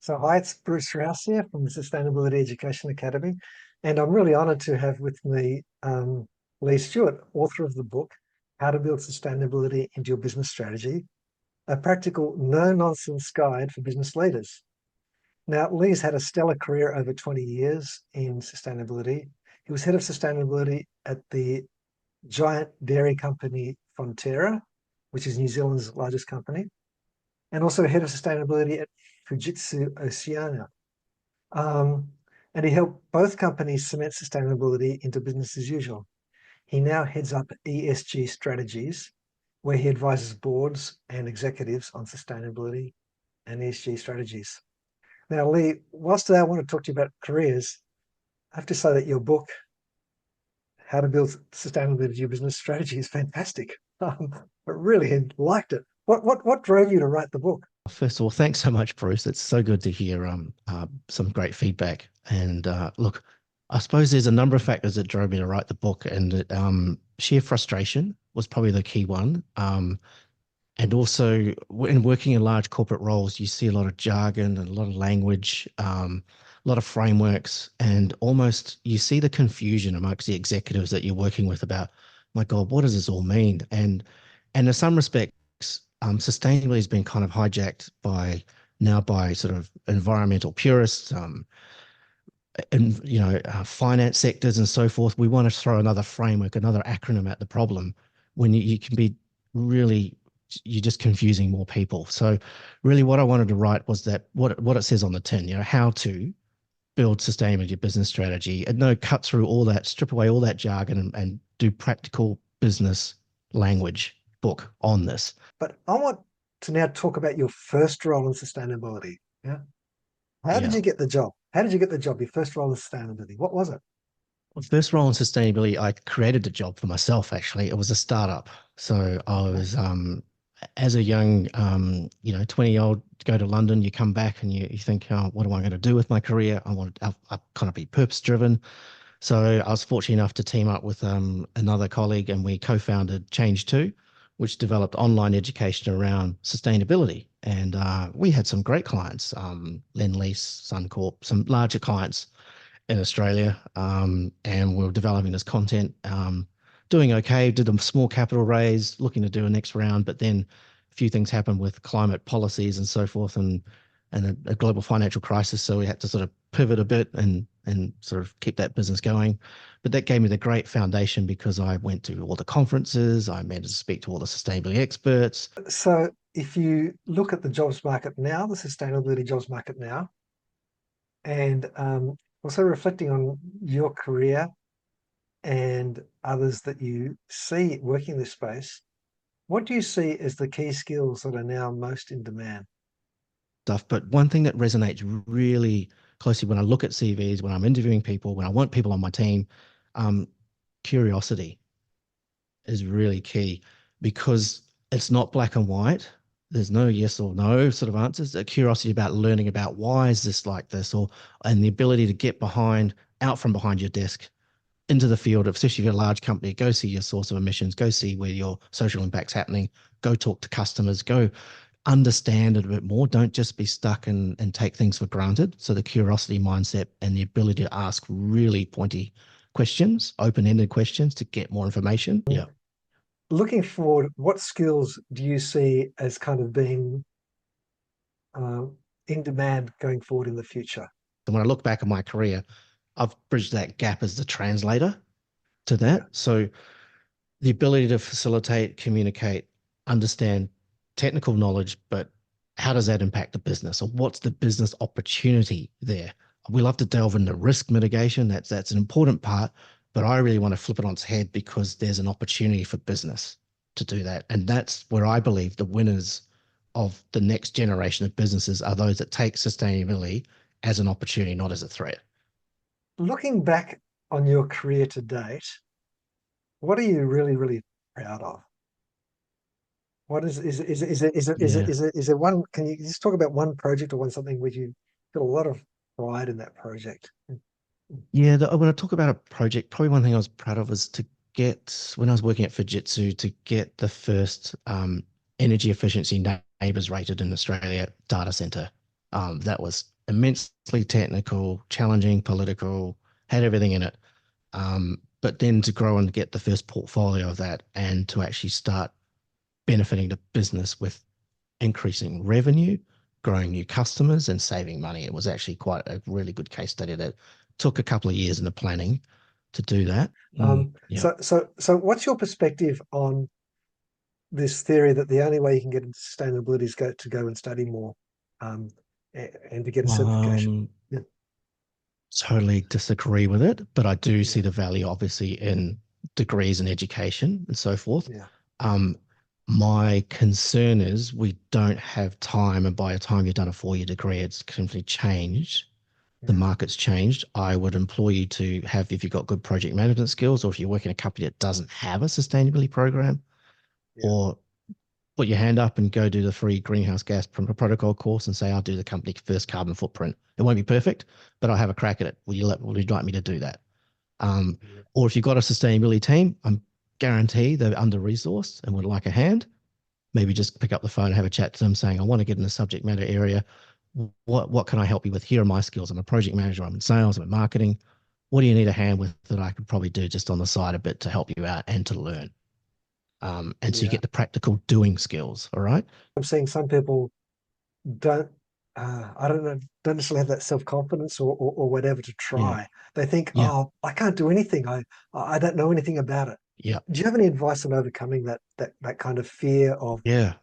So hi, it's Bruce Rouse here from the Sustainability Education Academy, and I'm really honoured to have with me Lee Stewart, author of the book, How to Build Sustainability into Your Business Strategy, a practical no-nonsense guide for business leaders. Now, Lee's had a stellar career over 20 years in sustainability. He was head of sustainability at the giant dairy company Fonterra, which is New Zealand's largest company, and also head of sustainability at Fujitsu Oceania. And he helped both companies cement sustainability into business as usual. He now heads up ESG strategies, where he advises boards and executives on sustainability and ESG strategies. Now, Lee, whilst today I want to talk to you about careers, I have to say that your book, How to Build Sustainability into Your Business Strategy, is fantastic. I really liked it. What drove you to write the book? First of all, thanks so much, Bruce. It's so good to hear some great feedback. And look, I suppose there's a number of factors that drove me to write the book, and sheer frustration was probably the key one. And also, in working in large corporate roles, you see a lot of jargon and a lot of language, a lot of frameworks, and almost you see the confusion amongst the executives that you're working with about, my God, what does this all mean? And in some respects, sustainability has been kind of hijacked by sort of environmental purists, and finance sectors and so forth. We want to throw another framework, another acronym at the problem when you can be really, you're just confusing more people. So really what I wanted to write was that what it says on the tin, how to build sustainability business strategy, and cut through all that, strip away all that jargon and do practical business language book on this. But I want to now talk about your first role in sustainability. Yeah. How did Yeah. you get the job? How did you get the job? Your first role in sustainability. What was it? First role in sustainability, I created a job for myself, actually. It was a startup. So I was, as a young, 20-year-old, go to London, you come back and you think, oh, what am I going to do with my career? I kind of be purpose driven. So I was fortunate enough to team up with another colleague, and we co-founded Change2, which developed online education around sustainability. And we had some great clients, Lendlease, Suncorp, some larger clients in Australia, and we were developing this content, doing okay, did a small capital raise, looking to do a next round, but then a few things happened with climate policies and so forth, and a global financial crisis. So we had to sort of pivot a bit and sort of keep that business going. But that gave me the great foundation because I went to all the conferences, I managed to speak to all the sustainability experts. So if you look at the jobs market now, the sustainability jobs market now, and also reflecting on your career and others that you see working in this space, what do you see as the key skills that are now most in demand? Stuff. But one thing that resonates really closely when I look at CVs, when I'm interviewing people, when I want people on my team, curiosity is really key, because it's not black and white. There's no yes or no sort of answers. A curiosity about learning about why is this like this, and the ability to get out from behind your desk into the field of, especially if you're a large company, go see your source of emissions, go see where your social impact's happening, go talk to customers, go understand it a bit more. Don't just be stuck and take things for granted. So the curiosity mindset and the ability to ask really pointy questions, open-ended questions to get more information. Yeah. Looking forward, what skills do you see as kind of being in demand going forward in the future? And when I look back at my career, I've bridged that gap as the translator to that. Yeah. So the ability to facilitate, communicate, understand technical knowledge, but how does that impact the business, or what's the business opportunity there? We love to delve into risk mitigation. That's an important part, but I really want to flip it on its head because there's an opportunity for business to do that. And that's where I believe the winners of the next generation of businesses are those that take sustainability as an opportunity, not as a threat. Looking back on your career to date, what are you really, really proud of? What Yeah. is there one? Can you just talk about one project or something where you feel a lot of pride in that project? Yeah, when I talk about a project, probably one thing I was proud of was to get, when I was working at Fujitsu, to get the first energy efficiency neighbors rated in Australia data center. That was immensely technical, challenging, political, had everything in it. But then to grow and get the first portfolio of that and to actually start benefiting the business with increasing revenue, growing new customers, and saving money. It was actually quite a really good case study that took a couple of years in the planning to do that. Yeah. So what's your perspective on this theory that the only way you can get into sustainability is to go and study more, um, and to get a certification? Um, Yeah, Totally disagree with it, but I do see yeah, the value, obviously, in degrees in education and so forth. yeah, Um, my concern is we don't have time, and by the time you've done a 4-year degree, it's completely changed. The yeah, market's changed. I would employ you to have, if you've got good project management skills, or if you work in a company that doesn't have a sustainability program, yeah, or put your hand up and go do the free greenhouse gas protocol course and say, I'll do the company first carbon footprint. It won't be perfect, but I'll have a crack at it. Would you like me to do that? yeah, Or if you've got a sustainability team, I'm guarantee they're under resourced and would like a hand. Maybe just pick up the phone and have a chat to them saying, I want to get in the subject matter area. What can I help you with? Here are my skills. I'm a project manager. I'm in sales. I'm in marketing. What do you need a hand with that I could probably do just on the side a bit to help you out and to learn? And so you yeah. get the practical doing skills. All right. I'm seeing some people don't, I don't know, don't necessarily have that self-confidence or whatever to Yeah. try. They think, Yeah. oh, I can't do anything. I don't know anything about it. Yeah. Do you have any advice on overcoming that kind of fear of? Yeah.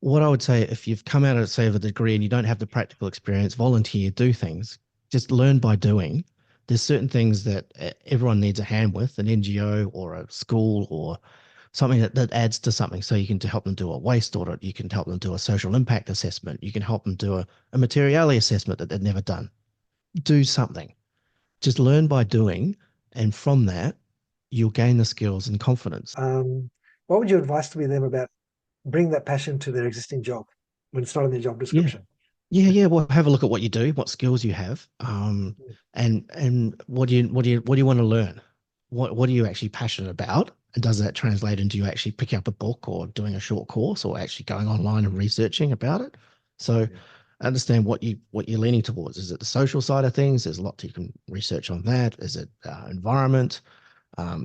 What I would say, if you've come out of, say, of a degree and you don't have the practical experience, volunteer, do things, just learn by doing. There's certain things that everyone needs a hand with, an NGO or a school or something that adds to something. So you can to help them do a waste audit, you can help them do a social impact assessment, you can help them do a materiality assessment that they've never done. Do something. Just learn by doing. And from that, you'll gain the skills and confidence. What would your advice to be them about bring that passion to their existing job when it's not in their job Yeah. description? Yeah. Well, have a look at what you do, what skills you have, and what do you want to learn? What are you actually passionate about? And does that translate into you actually picking up a book or doing a short course or actually going online and researching about it? So Yeah. understand what you're leaning towards. Is it the social side of things? There's a lot you can research on that. Is it environment?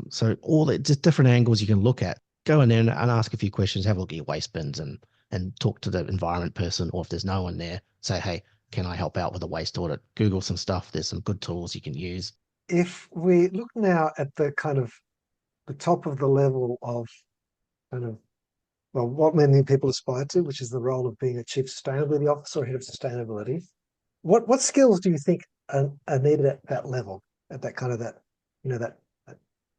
So all the just different angles you can look at. Go in there and ask a few questions. Have a look at your waste bins and talk to the environment person. Or if there's no one there, say, hey, can I help out with a waste audit? Google some stuff. There's some good tools you can use. If we look now at the kind of the top of the level of kind of, well, what many people aspire to, which is the role of being a chief sustainability officer or head of sustainability, what skills do you think are needed at that level, at that kind of that, you know, that,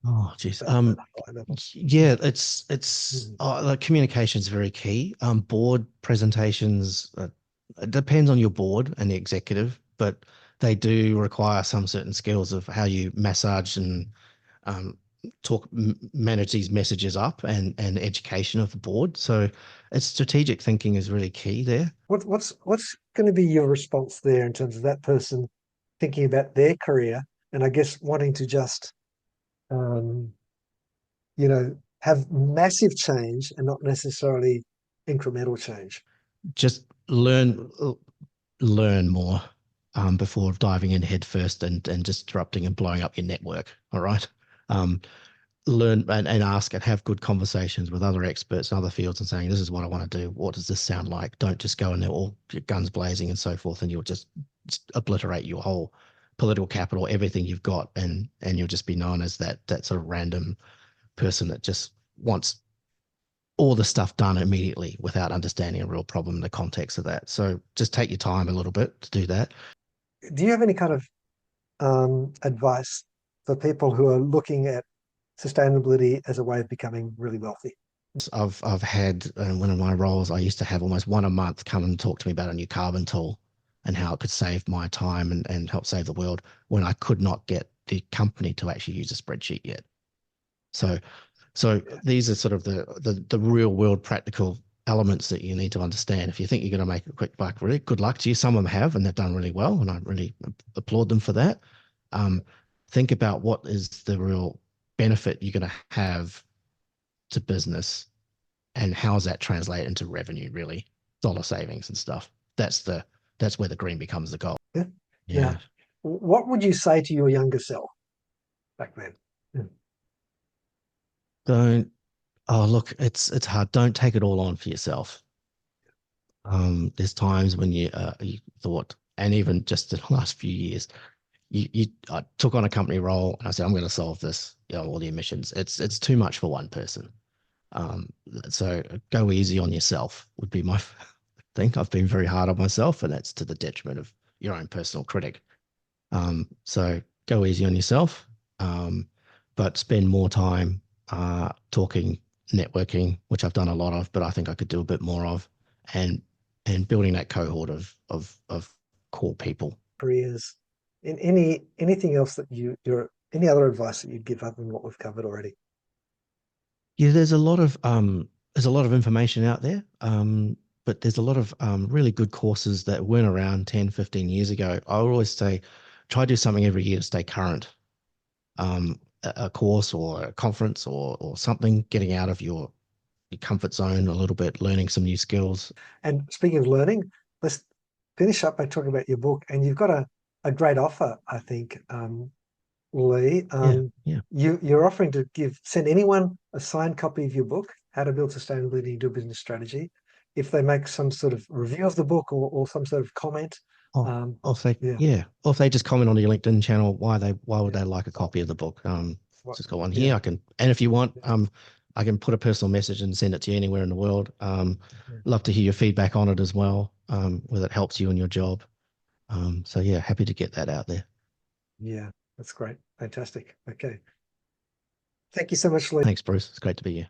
Oh, geez. that high level? Yeah, it's Mhm. like communication is very key. Board presentations, it depends on your board and the executive, but they do require some certain skills of how you massage and um, manage these messages up and education of the board. So it's strategic thinking is really key there. What's going to be your response there in terms of that person thinking about their career and I guess wanting to just um, have massive change and not necessarily incremental change? Just learn more before diving in head first and just disrupting and blowing up your network. All right. Um, Learn and ask and have good conversations with other experts in other fields and saying, this is what I want to do. What does this sound like? Don't just go in there all guns blazing and so forth, and you'll just obliterate your whole political capital, everything you've got, and you'll just be known as that sort of random person that just wants all the stuff done immediately without understanding a real problem in the context of that. So just take your time a little bit to do that. Do you have any kind of advice for people who are looking at sustainability as a way of becoming really wealthy? I've had in one of my roles, I used to have almost one a month come and talk to me about a new carbon tool and how it could save my time and help save the world when I could not get the company to actually use a spreadsheet yet. So so Yeah, these are sort of the real world practical elements that you need to understand. If you think you're going to make a quick buck, really good luck to you. Some of them have, and they've done really well, and I really applaud them for that. Um, think about what is the real benefit you're going to have to business and how does that translate into revenue really dollar savings and stuff. That's where the green becomes the goal. Yeah. Now, Yeah. what would you say to your younger self back then? Yeah. Don't, oh, look, it's hard. Don't take it all on for yourself. There's times when you thought, and even just in the last few years, I took on a company role and I said, I'm going to solve this, all the emissions. It's too much for one person. Um, so go easy on yourself would be my thing. I've been very hard on myself, and that's to the detriment of your own personal critic. So go easy on yourself, but spend more time talking, networking, which I've done a lot of, but I think I could do a bit more of, and building that cohort of core people. Careers, in anything else that you're any other advice that you'd give other than what we've covered already? Yeah, there's a lot of information out there, but there's a lot of really good courses that weren't around 10, 15 years ago. I always say, try to do something every year to stay current. A course or a conference or something, getting out of your comfort zone a little bit, learning some new skills. And speaking of learning, let's finish up by talking about your book. And you've got a great offer, I think, Lee. Yeah, yeah. You're offering to send anyone a signed copy of your book, How to Build Sustainability into a Business Strategy, if they make some sort of review of the book or some sort of comment. Oh, Um, or if they, yeah, yeah, or if they just comment on your LinkedIn channel, why would yeah, they like a copy of the book? what, Just got one yeah, here. And if you want, I can put a personal message and send it to you anywhere in the world. yeah, Love to hear your feedback on it as well, whether it helps you in your job. So yeah, happy to get that out there. yeah. That's great, fantastic. Okay, thank you so much, Lee. Thanks, Bruce. It's great to be here.